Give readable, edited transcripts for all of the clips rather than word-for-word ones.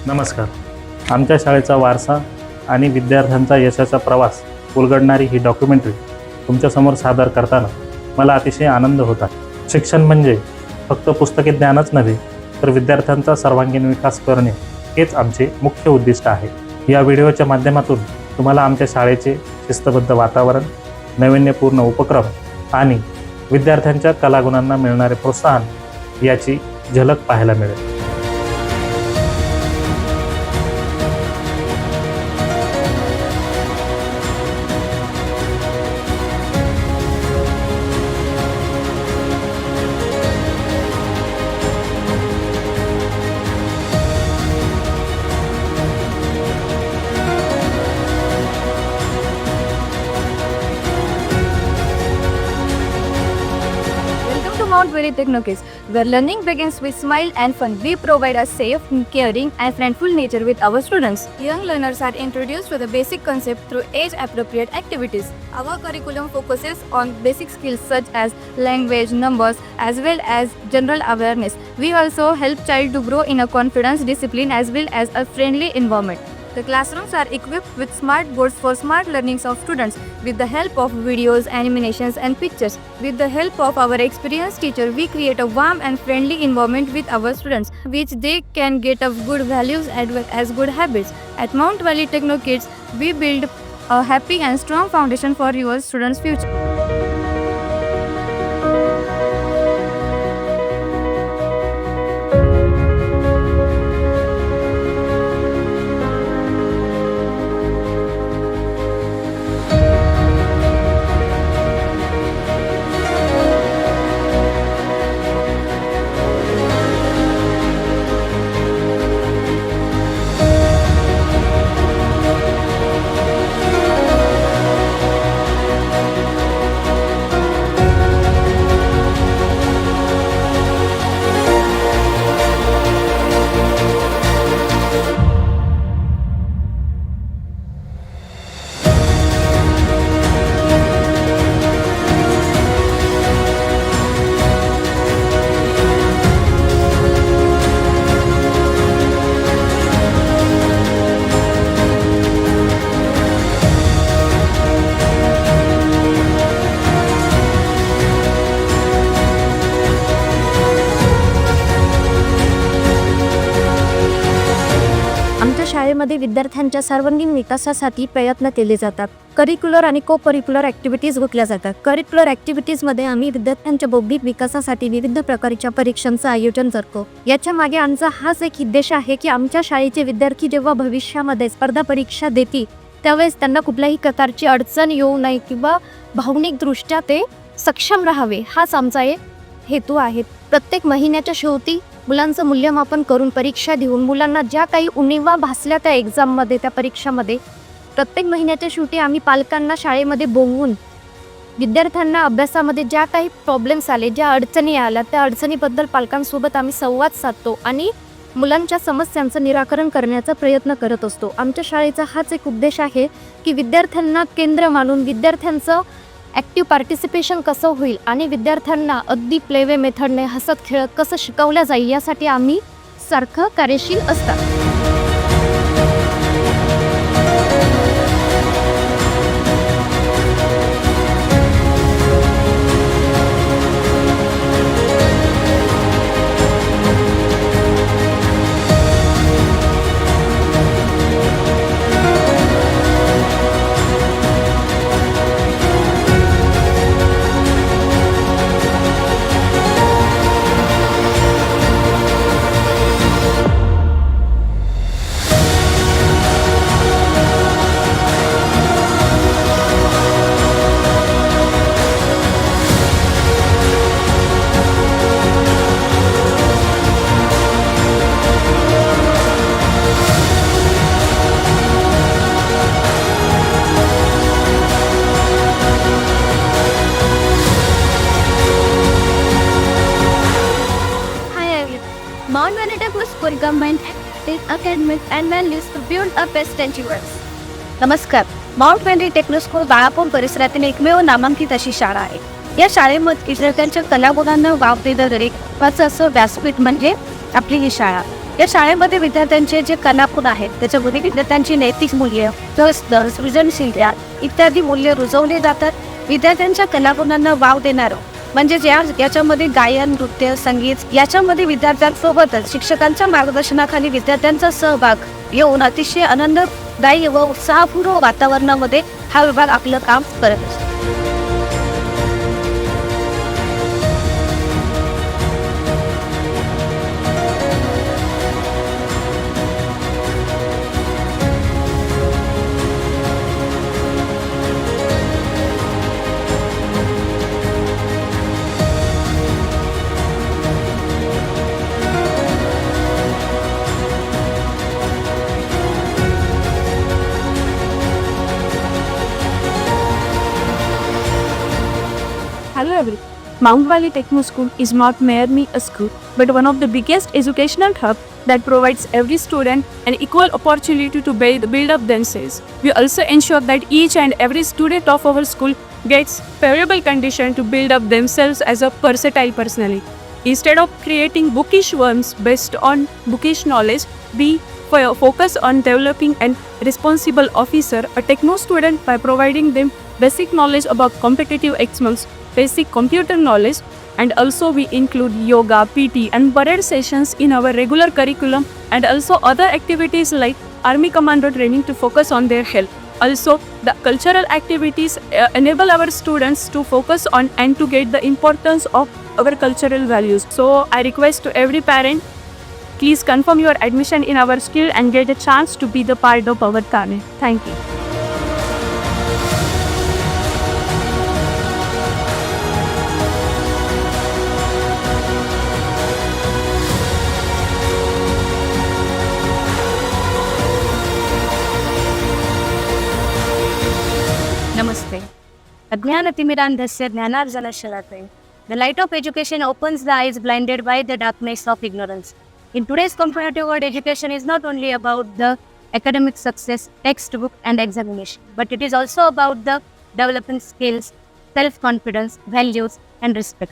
नमस्कार. आमच्या शाळेचा वारसा आणि विद्यार्थ्यांचा यशाचा प्रवास उलगडणारी ही डॉक्युमेंटरी तुमच्यासमोर सादर करताना मला अतिशय आनंद होता. शिक्षण म्हणजे फक्त पुस्तकी ज्ञानच नव्हे, तर विद्यार्थ्यांचा सर्वांगीण विकास करणे हेच आमचे मुख्य उद्दिष्ट आहे. या व्हिडिओच्या माध्यमातून तुम्हाला आमच्या शाळेचे शिस्तबद्ध वातावरण, नाविन्यपूर्ण उपक्रम आणि विद्यार्थ्यांच्या कलागुणांना मिळणारे प्रोत्साहन याची झलक पाहायला मिळेल. Welcome to Mount Very Techno Kids, where learning begins with smile and fun. We provide a safe, caring, and friendful nature with our students. Young learners are introduced to the basic concept through age-appropriate activities. Our curriculum focuses on basic skills such as language, numbers, as well as general awareness. We also help child to grow in a confidence, discipline, as well as a friendly environment. The classrooms are equipped with smart boards for smart learning of students with the help of videos, animations, and pictures. With the help of our experienced teacher, we create a warm and friendly environment with our students, which they can get of good values as well as good habits. At Mount Valley Techno Kids, we build a happy and strong foundation for your students' future. आमच्या शाळेमध्ये विद्यार्थ्यांच्या सर्वांगीण विकासासाठी प्रयत्न केले जातात. Curricular आणि को करिक्युलर ॲक्टिव्हिटीज घेतल्या जातात. करिक्युलर ॲक्टिव्हिटीजमध्ये आम्ही विद्यार्थ्यांच्या बौद्धिक विकासासाठी विविध प्रकारच्या परीक्षांचं आयोजन करतो. याच्या मागे आमचा हाच एक उद्देश आहे की आमच्या शाळेचे विद्यार्थी जेव्हा भविष्यामध्ये स्पर्धा परीक्षा देतील त्यावेळेस त्यांना कुठल्याही प्रकारची अडचण येऊ नये किंवा भावनिकदृष्ट्या ते सक्षम राहावे, हाच आमचा एक हेतू आहे. प्रत्येक महिन्याच्या शेवटी मुलांचं मूल्यमापन करून परीक्षा देऊन मुलांना ज्या काही उणिवा भासल्या त्या एक्झाममध्ये, त्या परीक्षामध्ये, प्रत्येक महिन्याच्या शेवटी आम्ही पालकांना शाळेमध्ये बोलवून विद्यार्थ्यांना अभ्यासामध्ये ज्या काही प्रॉब्लेम्स आले, ज्या अडचणी आल्या, त्या अडचणीबद्दल पालकांसोबत आम्ही संवाद साधतो आणि मुलांच्या समस्यांचं निराकरण करण्याचा प्रयत्न करत असतो. आमच्या शाळेचा हाच एक उद्देश आहे की विद्यार्थ्यांना केंद्र मानून विद्यार्थ्यांचं ॲक्टिव्ह पार्टिसिपेशन कसं होईल आणि विद्यार्थ्यांना अगदी प्लेवे मेथडने हसत खेळत कसं शिकवलं जाईल यासाठी आम्ही सारखं कार्यशील असतात. Mount Valley Techno School combines academic and values to build a best students. नमस्कार. Mount Valley Techno School Balapur परिसरातील एकमेव नामांकित अशी शाळा आहे. या शाळेमध्ये विद्यार्थ्यांच्या कलागुणांना वाव देणारे असं व्यासपीठ म्हणजे आपली ही शाळा. या शाळेमध्ये विद्यार्थ्यांचे जे कलागुण आहेत त्याच्यामध्ये विद्यार्थ्यांची नैतिक मूल्य, शिस्त, सृजनशीलता इत्यादी मूल्य रुजवली जातात. विद्यार्थ्यांच्या कलागुणांना वाव देणारं म्हणजे याच्यामध्ये गायन, नृत्य, संगीत याच्यामध्ये विद्यार्थ्यांसोबतच शिक्षकांच्या मार्गदर्शनाखाली विद्यार्थ्यांचा सहभाग येऊन अतिशय आनंददायी व उत्साहपूर्ण वातावरणामध्ये हा विभाग आपलं काम करत असतो. Hello everyone. Mount Valley Techno School is not merely a school, but one of the biggest educational hubs that provides every student an equal opportunity to build up themselves. We also ensure that each and every student of our school gets favorable condition to build up themselves as a versatile personality. Instead of creating bookish worms based on bookish knowledge, we focus on developing an responsible officer, a techno student, by providing them basic knowledge about competitive exams, basic computer knowledge, and also we include yoga, PT and parade sessions in our regular curriculum, and also other activities like army commando training to focus on their health. Also, the cultural activities enable our students to focus on and to get the importance of our cultural values. So I request to every parent, please confirm your admission in our school and get a chance to be the part of our Thane. Thank you. Namaste. Ajnanatimirandhasya jnanarjanashalate. The light of education opens the eyes blinded by the darkness of ignorance. In today's competitive world, education is not only about the academic success, textbook and examination, but it is also about the developing skills, self-confidence, values and respect.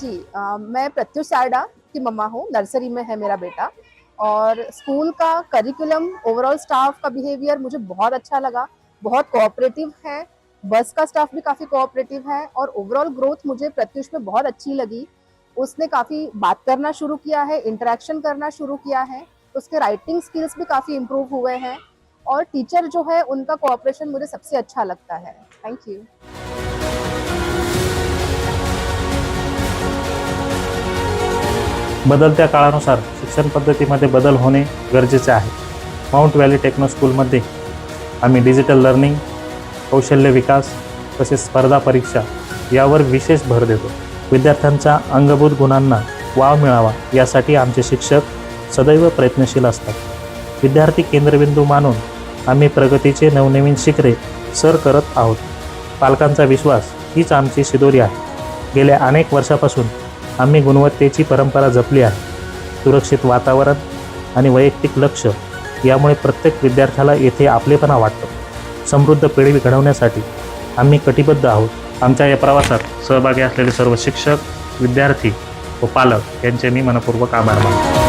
जी मैं प्रत्युष सारडा की mamma हूँ। Nursery में है मेरा बेटा और school का curriculum, overall staff का बिहेवियर मुझे बहुत अच्छा लगा। बहुत कोऑपरेटिव है, बस का स्टाफ भी काफ़ी कोऑपरेटिव है और ओवरऑल ग्रोथ मुझे प्रत्युष में बहुत अच्छी लगी। उसने काफ़ी बात करना शुरू किया है, इंटरेक्शन करना शुरू किया है, उसके राइटिंग स्किल्स भी काफ़ी इम्प्रूव हुए हैं और टीचर जो है उनका कोऑपरेशन मुझे सबसे अच्छा लगता है। Thank you. बदलत्या काळानुसार शिक्षण पद्धतीमध्ये बदल होणे गरजेचे आहे. माउंट व्हॅली टेक्नो स्कूलमध्ये आम्ही डिजिटल लर्निंग, कौशल्य विकास तसेच स्पर्धा परीक्षा यावर विशेष भर देतो. विद्यार्थ्यांच्या अंगभूत गुणांना वाव मिळावा यासाठी आमचे शिक्षक सदैव प्रयत्नशील असतात. विद्यार्थी केंद्रबिंदू मानून आम्ही प्रगतीचे नवनवीन शिखरे सर करत आहोत. पालकांचा विश्वास हीच आमची शिदोरी आहे. गेल्या अनेक वर्षापासून आम्ही गुणवत्तेची परंपरा जपली आहे. सुरक्षित वातावरण आणि वैयक्तिक लक्ष यामुळे प्रत्येक विद्यार्थ्याला येथे आपलेपणा वाटतो. समृद्ध पिढी घडवण्यासाठी आम्ही कटिबद्ध आहोत. आमच्या या प्रवासात सहभागी असलेले सर्व शिक्षक, विद्यार्थी व पालक यांचे मी मनपूर्वक आभार मानतो.